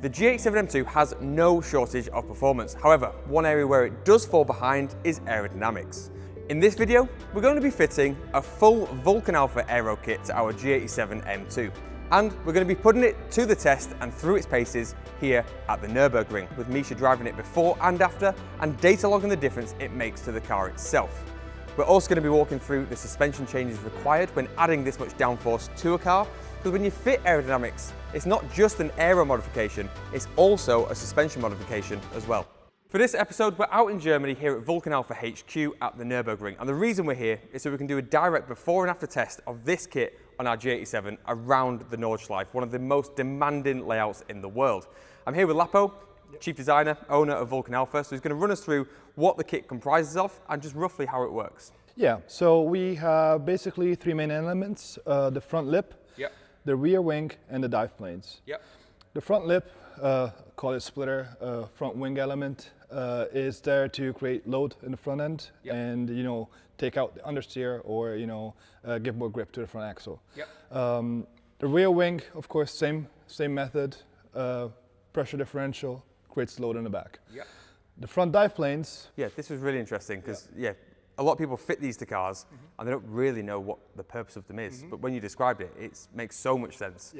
The G87 M2 has no shortage of performance. However, one area where it does fall behind is aerodynamics. In this video, we're going to be fitting a full Vulcan Alpha aero kit to our G87 M2. And we're going to be putting it to the test and through its paces here at the Nurburgring, with Misha driving it before and after, and data logging the difference it makes to the car itself. We're also going to be walking through the suspension changes required when adding this much downforce to a car, because when you fit aerodynamics, it's not just an aero modification, it's also a suspension modification as well. For this episode, we're out in Germany here at Vulcan Alpha HQ at the Nurburgring, and the reason we're here is so we can do a direct before and after test of this kit on our G87 around the Nordschleife, one of the most demanding layouts in the world. I'm here with Lapo, Chief Designer, owner of Vulcan Alpha, so he's going to run us through what the kit comprises of and just roughly how it works. Yeah, so we have basically three main elements: the front lip, the rear wing, and the dive planes. The front lip, call it splitter, front wing element, is there to create load in the front end and take out the understeer or give more grip to the front axle. The rear wing, of course, same method, pressure differential, creates load in the back. The front dive planes. Yeah, this was really interesting because a lot of people fit these to cars and they don't really know what the purpose of them is. But when you described it, it makes so much sense.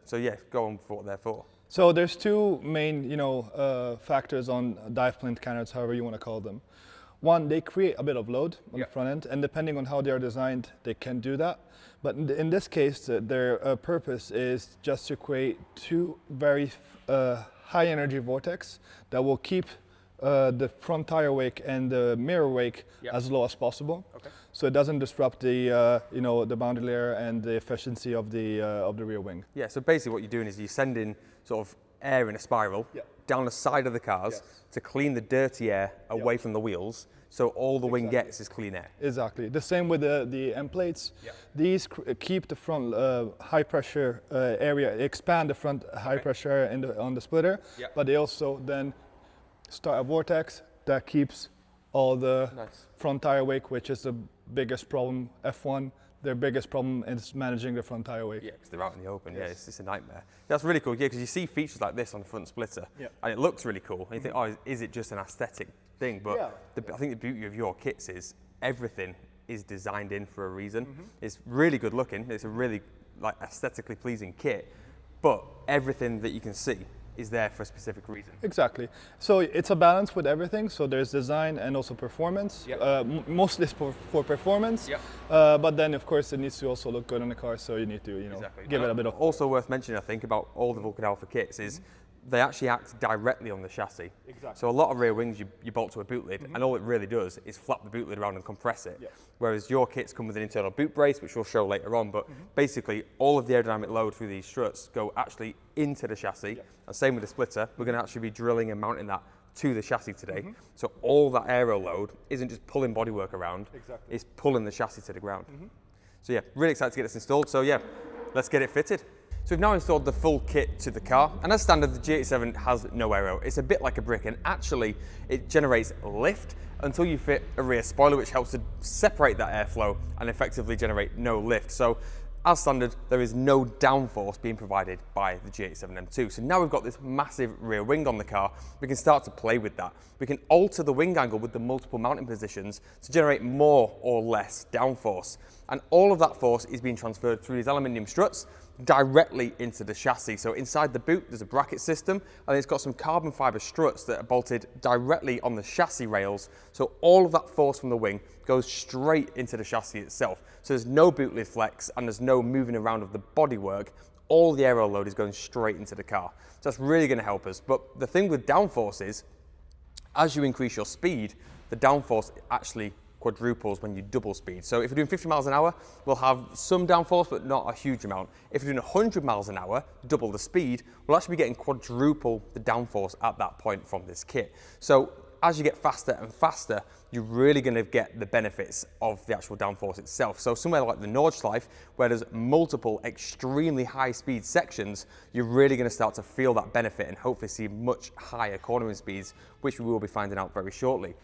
So go on for what they're for. So there's two main factors on dive plane canards, however you want to call them. One, they create a bit of load on the front end, and depending on how they are designed, they can do that. But in this case, their purpose is just to create two very high energy vortex that will keep the front tire wake and the mirror wake as low as possible, so it doesn't disrupt the the boundary layer and the efficiency of the rear wing. Yeah. So basically, what you're doing is you're sending sort of air in a spiral down the side of the cars to clean the dirty air away from the wheels, so all the wing gets is clean air. Exactly. The same with the end plates. These keep the front high pressure area, expand the front high pressure area on the splitter, but they also then start a vortex that keeps all the front tire wake, which is the biggest problem. F1, their biggest problem is managing the front tire wake. Yeah, because they're out in the open. It's just a nightmare. That's really cool. Yeah, because you see features like this on the front splitter, and it looks really cool. And you think, oh, is it just an aesthetic thing? But I think the beauty of your kits is everything is designed in for a reason. It's really good looking. It's a really aesthetically pleasing kit, but everything that you can see is there for a specific reason. Exactly. So it's a balance with everything. So there's design and also performance. Mostly for performance. But then, of course, it needs to also look good on the car. So you need to, give it a bit of. Also worth mentioning, I think, about all the Vulcan Alpha kits is they actually act directly on the chassis. So a lot of rear wings you bolt to a boot lid, and all it really does is flap the boot lid around and compress it. Whereas your kits come with an internal boot brace, which we'll show later on. But basically, all of the aerodynamic load through these struts go actually into the chassis. And same with the splitter, we're going to actually be drilling and mounting that to the chassis today. So all that aero load isn't just pulling bodywork around, it's pulling the chassis to the ground. So yeah, really excited to get this installed. So yeah, let's get it fitted. So we've now installed the full kit to the car, and as standard, the G87 has no aero. It's a bit like a brick, and actually it generates lift until you fit a rear spoiler, which helps to separate that airflow and effectively generate no lift. So as standard, there is no downforce being provided by the G87 M2. So now we've got this massive rear wing on the car, we can start to play with that. We can alter the wing angle with the multiple mounting positions to generate more or less downforce. And all of that force is being transferred through these aluminium struts directly into the chassis. So inside the boot, there's a bracket system, and it's got some carbon fiber struts that are bolted directly on the chassis rails. So all of that force from the wing goes straight into the chassis itself. So there's no boot lid flex and there's no moving around of the bodywork. All the aero load is going straight into the car. So that's really going to help us. But the thing with downforce is, as you increase your speed, the downforce actually quadruples when you double speed. So if you're doing 50 miles an hour, we'll have some downforce, but not a huge amount. If you're doing 100 miles an hour, double the speed, we'll actually be getting quadruple the downforce at that point from this kit. So as you get faster and faster, you're really going to get the benefits of the actual downforce itself. So somewhere like the Nordschleife, where there's multiple extremely high speed sections, you're really going to start to feel that benefit and hopefully see much higher cornering speeds, which we will be finding out very shortly.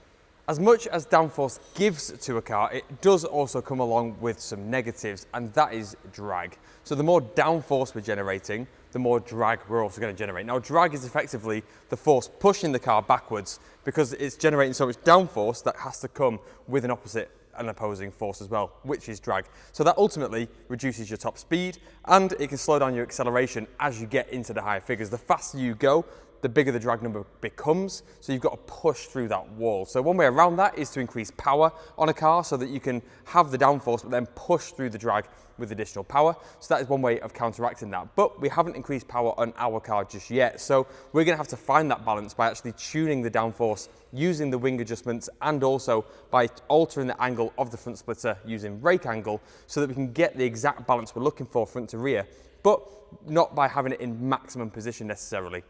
As much as downforce gives to a car, it does also come along with some negatives, and that is drag. So the more downforce we're generating, the more drag we're also going to generate. Now, drag is effectively the force pushing the car backwards because it's generating so much downforce that has to come with an opposite and opposing force as well, which is drag. So that ultimately reduces your top speed, and it can slow down your acceleration as you get into the higher figures. The faster you go, the bigger the drag number becomes, so you've got to push through that wall. So one way around that is to increase power on a car so that you can have the downforce but then push through the drag with additional power. So that is one way of counteracting that. But we haven't increased power on our car just yet, so we're going to have to find that balance by actually tuning the downforce using the wing adjustments, and also by altering the angle of the front splitter using rake angle, so that we can get the exact balance we're looking for front to rear, but not by having it in maximum position necessarily.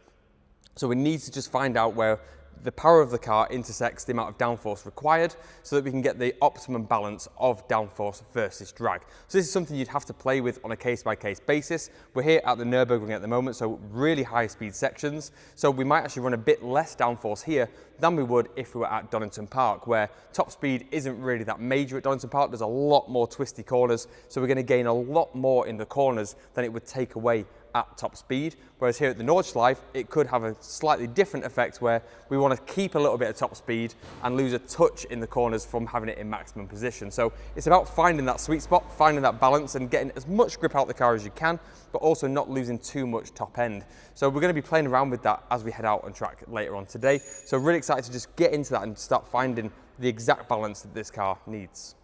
So we need to just find out where the power of the car intersects the amount of downforce required, so that we can get the optimum balance of downforce versus drag. So this is something you'd have to play with on a case-by-case basis. We're here at the Nurburgring at the moment, so really high speed sections. So we might actually run a bit less downforce here than we would if we were at Donington Park, where top speed isn't really that major at Donington Park. There's a lot more twisty corners, so we're going to gain a lot more in the corners than it would take away at top speed. Whereas here at the Nordschleife, it could have a slightly different effect where we want to keep a little bit of top speed and lose a touch in the corners from having it in maximum position. So it's about finding that sweet spot, finding that balance and getting as much grip out the car as you can, but also not losing too much top end. So we're going to be playing around with that as we head out on track later on today. So really excited to just get into that and start finding the exact balance that this car needs.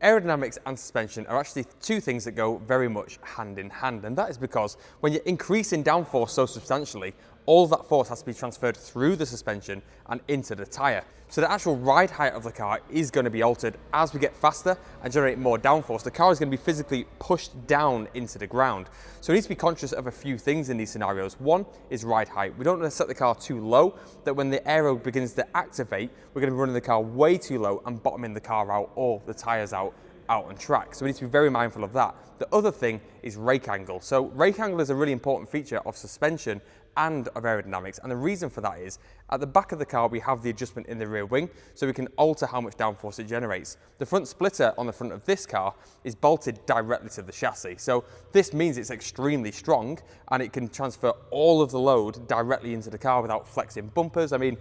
Aerodynamics and suspension are actually two things that go very much hand in hand, and that is because when you're increasing downforce so substantially, all of that force has to be transferred through the suspension and into the tyre. So the actual ride height of the car is going to be altered as we get faster and generate more downforce. The car is going to be physically pushed down into the ground. So we need to be conscious of a few things in these scenarios. One is ride height. We don't want to set the car too low that when the aero begins to activate, we're going to be running the car way too low and bottoming the car out or the tyres out on track. So we need to be very mindful of that. The other thing is rake angle. So rake angle is a really important feature of suspension and of aerodynamics, and the reason for that is at the back of the car we have the adjustment in the rear wing, so we can alter how much downforce it generates. The front splitter on the front of this car is bolted directly to the chassis, so this means it's extremely strong and it can transfer all of the load directly into the car without flexing bumpers. I mean,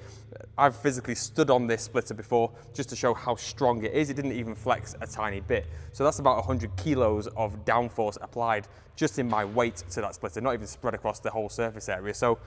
I've physically stood on this splitter before just to show how strong it is. It didn't even flex a tiny bit. So that's about 100 kilos of downforce applied just in my weight to that splitter, not even spread across the whole surface area. So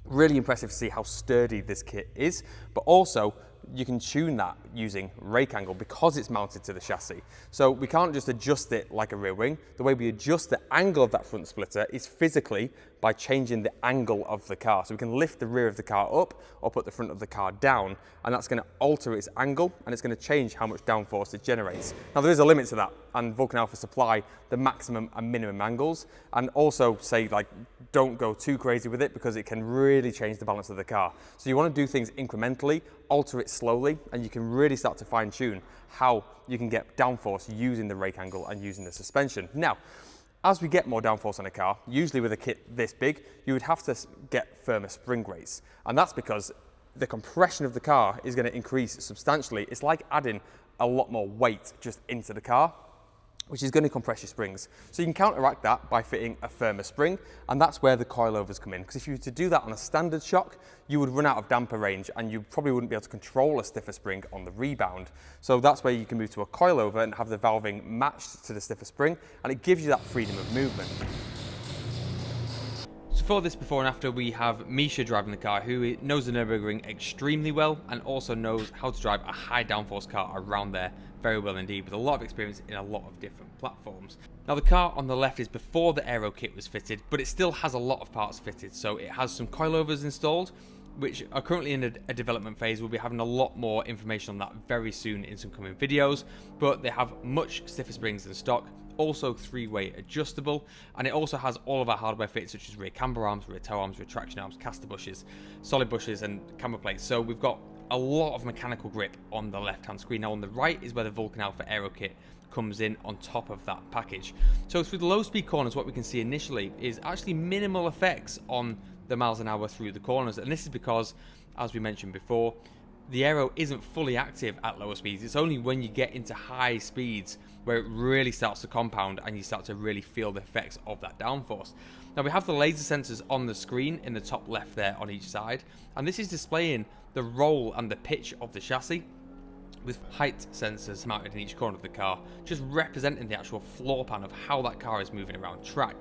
really impressive to see how sturdy this kit is, but also you can tune that using rake angle because it's mounted to the chassis. So we can't just adjust it like a rear wing. The way we adjust the angle of that front splitter is physically by changing the angle of the car. So we can lift the rear of the car up or put the front of the car down, and that's going to alter its angle and it's going to change how much downforce it generates. Now there is a limit to that, and Vulcan Alpha supply the maximum and minimum angles, and also say like don't go too crazy with it because it can really change the balance of the car. So you want to do things incrementally, alter it slowly, and you can really start to fine tune how you can get downforce using the rake angle and using the suspension. Now, as we get more downforce on a car, usually with a kit this big, you would have to get firmer spring rates. And that's because the compression of the car is going to increase substantially. It's like adding a lot more weight just into the car, which is going to compress your springs. So you can counteract that by fitting a firmer spring, and that's where the coilovers come in. Because if you were to do that on a standard shock, you would run out of damper range and you probably wouldn't be able to control a stiffer spring on the rebound. So that's where you can move to a coilover and have the valving matched to the stiffer spring, and it gives you that freedom of movement. So for this before and after, we have Misha driving the car, who knows the Nurburgring extremely well and also knows how to drive a high downforce car around there very well indeed, with a lot of experience in a lot of different platforms. Now the car on the left is before the AERO kit was fitted, but it still has a lot of parts fitted. So it has some coilovers installed, which are currently in a development phase. We'll be having a lot more information on that very soon in some coming videos, but they have much stiffer springs than stock, also three-way adjustable, and it also has all of our hardware fits such as rear camber arms, rear tow arms, rear traction arms, caster bushes, solid bushes and camber plates. So we've got a lot of mechanical grip on the left-hand screen. Now on the right is where the Vulcan Alpha AERO kit comes in on top of that package. So through the low-speed corners, what we can see initially is actually minimal effects on the miles an hour through the corners, and this is because, as we mentioned before, the AERO isn't fully active at lower speeds. It's only when you get into high speeds where it really starts to compound and you start to really feel the effects of that downforce. Now we have the laser sensors on the screen in the top left there on each side, and this is displaying the roll and the pitch of the chassis, with height sensors mounted in each corner of the car, just representing the actual floor plan of how that car is moving around track.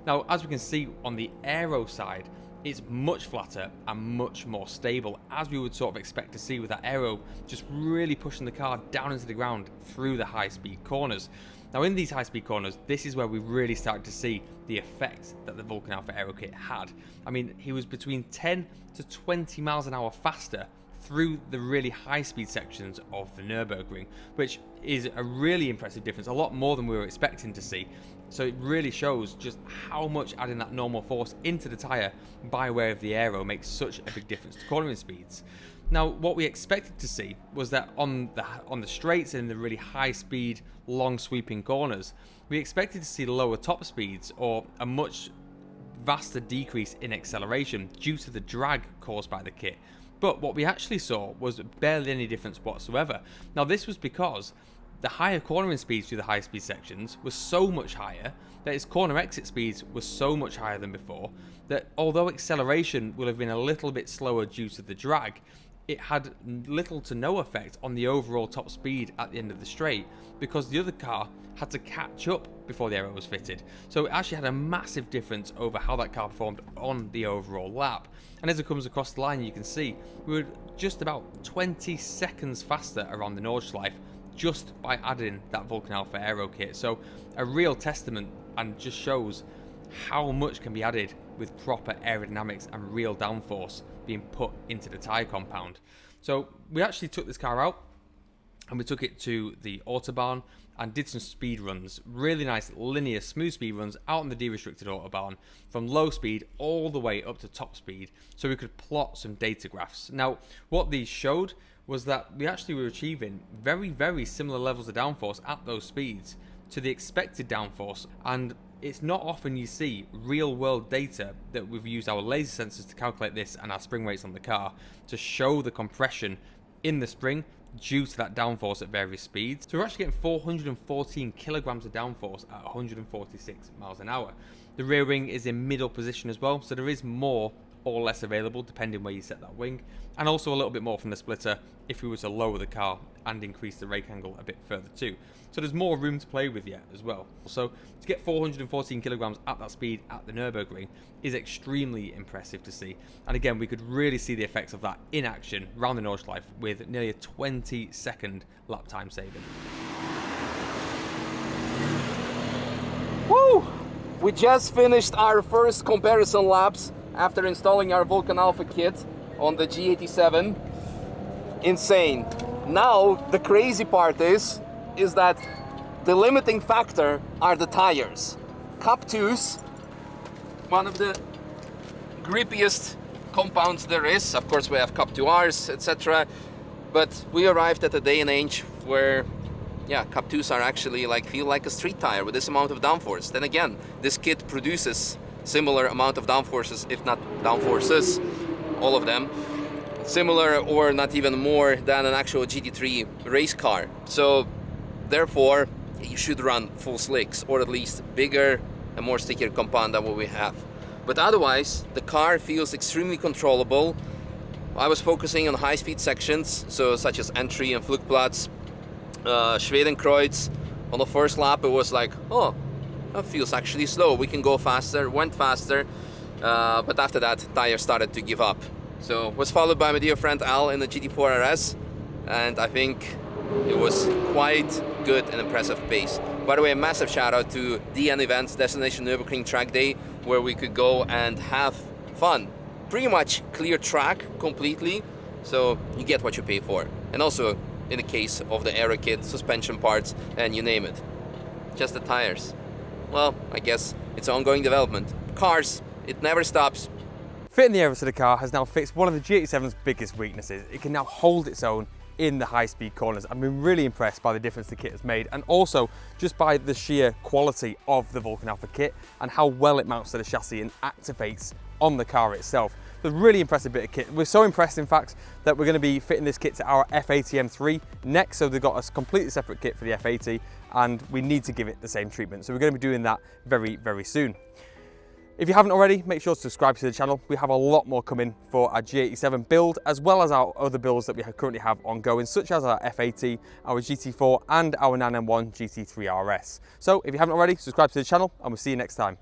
Now, as we can see on the aero side, it's much flatter and much more stable, as we would sort of expect to see with that aero just really pushing the car down into the ground through the high-speed corners. Now in these high-speed corners, this is where we really started to see the effect that the Vulcan Alpha aero kit had. I mean, he was between 10 to 20 miles an hour faster through the really high-speed sections of the Nurburgring, which is a really impressive difference, a lot more than we were expecting to see. So it really shows just how much adding that normal force into the tyre by way of the aero makes such a big difference to cornering speeds. Now, what we expected to see was that on the straights and the really high-speed, long-sweeping corners, we expected to see lower top speeds or a much vaster decrease in acceleration due to the drag caused by the kit. But what we actually saw was barely any difference whatsoever. Now, this was because the higher cornering speeds through the high-speed sections were so much higher that its corner exit speeds were so much higher than before that although acceleration will have been a little bit slower due to the drag, it had little to no effect on the overall top speed at the end of the straight because the other car had to catch up before the aero was fitted. So it actually had a massive difference over how that car performed on the overall lap. And as it comes across the line, you can see we were just about 20 seconds faster around the Nordschleife just by adding that Vulcan Alpha aero kit. So a real testament, and just shows how much can be added with proper aerodynamics and real downforce being put into the tyre compound. So we actually took this car out and we took it to the Autobahn and did some speed runs, really nice linear smooth speed runs out on the de-restricted Autobahn from low speed all the way up to top speed, so we could plot some data graphs. Now what these showed was that we actually were achieving very similar levels of downforce at those speeds to the expected downforce, and it's not often you see real world data that we've used our laser sensors to calculate this and our spring rates on the car to show the compression in the spring due to that downforce at various speeds. So we're actually getting 414 kilograms of downforce at 146 miles an hour. The rear wing is in middle position as well, so there is more or less available depending where you set that wing, and also a little bit more from the splitter if we were to lower the car and increase the rake angle a bit further too. So there's more room to play with yet as well. So to get 414 kilograms at that speed at the Nürburgring is extremely impressive to see. And again, we could really see the effects of that in action around the Nordschleife with nearly a 20-second lap time saving. Woo! We just finished our first comparison laps after installing our Vulcan Alpha kit on the G87. Insane. Now the crazy part is that the limiting factor are the tires. Cup 2s, one of the grippiest compounds there is. Of course we have Cup 2Rs, etc. But we arrived at a day and age where Cup 2s are actually feel like a street tire with this amount of downforce. Then again, this kit produces similar amount of downforces, if not downforces, all of them, similar or not even more than an actual GT3 race car. So therefore you should run full slicks, or at least bigger and more stickier compound than what we have. But otherwise the car feels extremely controllable. I was focusing on high-speed sections, so such as entry and Flugplatz, Schwedenkreuz. On the first lap it was like, oh, that feels actually slow, we can go faster, went faster, but after that tire started to give up. So was followed by my dear friend Al in the GT4 RS, and I think it was quite good and impressive pace. By the way, a massive shout out to DN Events Destination Nürburgring Track Day, where we could go and have fun. Pretty much clear track completely, so you get what you pay for. And also in the case of the aero kit, suspension parts, and you name it. Just the tires. Well, I guess it's ongoing development. Cars, it never stops. Fitting the aero to the car has now fixed one of the G87's biggest weaknesses. It can now hold its own in the high-speed corners. I've been really impressed by the difference the kit has made, and also just by the sheer quality of the Vulcan Alpha kit and how well it mounts to the chassis and activates on the car itself. It's a really impressive bit of kit. We're so impressed, in fact, that we're going to be fitting this kit to our F80 M3 next. So they've got a completely separate kit for the F80, and we need to give it the same treatment. So we're going to be doing that very soon. If you haven't already, make sure to subscribe to the channel. We have a lot more coming for our G87 build, as well as our other builds that we currently have ongoing, such as our F80, our GT4 and our 991 GT3 RS. So if you haven't already, subscribe to the channel and we'll see you next time.